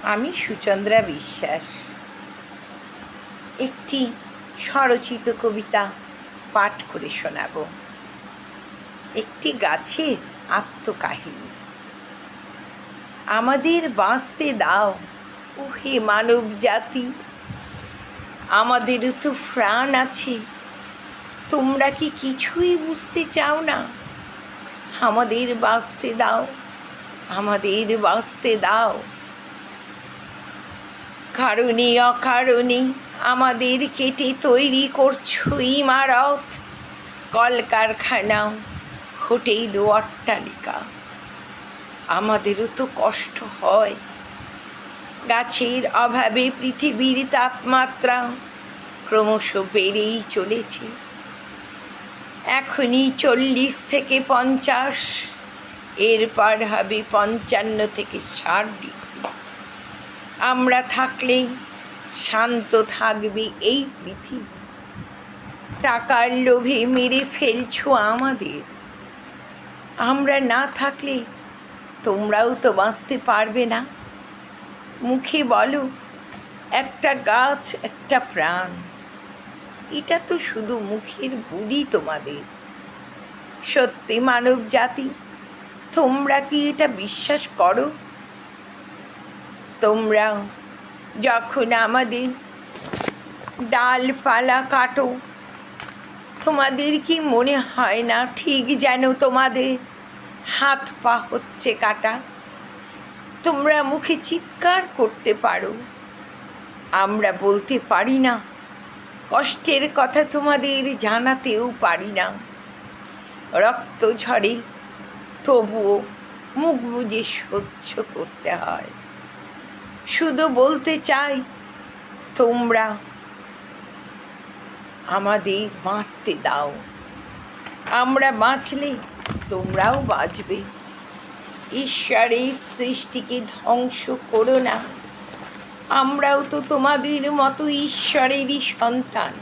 আমি সুচন্দ্রা বিশ্বাস একটি স্বরচিত কবিতা পাঠ করে শোনাব। একটি গাছের আত্মকাহিনী। আমাদের বাঁচতে দাও ও হে মানব জাতি, আমাদেরও তো প্রাণ আছে, তোমরা কি কিছুই বুঝতে চাও না? আমাদের বাঁচতে দাও, আমাদের বাঁচতে দাও। কারণে অকারণে আমাদের কেটে তৈরি করছো ইমারত, কলকারখানা, হোটেল ও অট্টালিকা। আমাদেরও তো কষ্ট হয়। গাছের অভাবে পৃথিবীর তাপমাত্রা ক্রমশ বেড়েই চলেছে। এখনই 40 থেকে 50, এরপর হবে 55 থেকে 60 ডিগ্রি। আমরা থাকলেই শান্ত থাকবে এই পৃথিবী। টাকার লোভে মেরে ফেলছো আমাদের। আমরা না থাকলে তোমরাও তো বাঁচতে পারবে না। মুখে বলো একটা গাছ একটা প্রাণ, এটা তো শুধু মুখের বুলি তোমাদের। সত্যি মানব জাতি, তোমরা কি এটা বিশ্বাস করো? তোমরা যখন আমাদের ডালপালা কাটো, তোমাদের কি মনে হয় না ঠিক যেন তোমাদের হাত পা হচ্ছে কাটা? তোমরা মুখে চিৎকার করতে পারো, আমরা বলতে পারি না। কষ্টের কথা তোমাদের জানাতেও পারি না। রক্ত ঝরে, তবুও মুখ বুজে সহ্য করতে হয়। শুধু বলতে চাই, তোমরা আমাদের বাঁচতে দাও। আমরা বাঁচলে তোমরাও বাঁচবে। ঈশ্বরের সৃষ্টিকে ধ্বংস করো না। আমরাও তো তোমাদের মতো ঈশ্বরেরই সন্তান।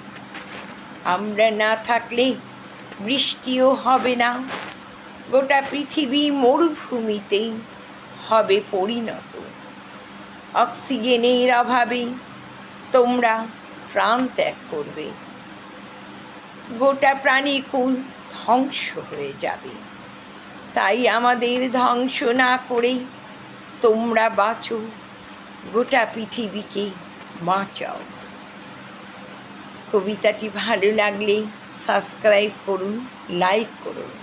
আমরা না থাকলে বৃষ্টিও হবে না। গোটা পৃথিবী মরুভূমিতেই হবে পরিণত। অক্সিজেনের অভাবে তোমরা প্রাণ ত্যাগ করবে। গোটা প্রাণীকুল ধ্বংস হয়ে যাবে। তাই আমাদের ধ্বংস না করে তোমরা বাঁচো, গোটা পৃথিবীকে বাঁচাও। কবিতাটি ভালো লাগলে সাবস্ক্রাইব করুন, লাইক করুন।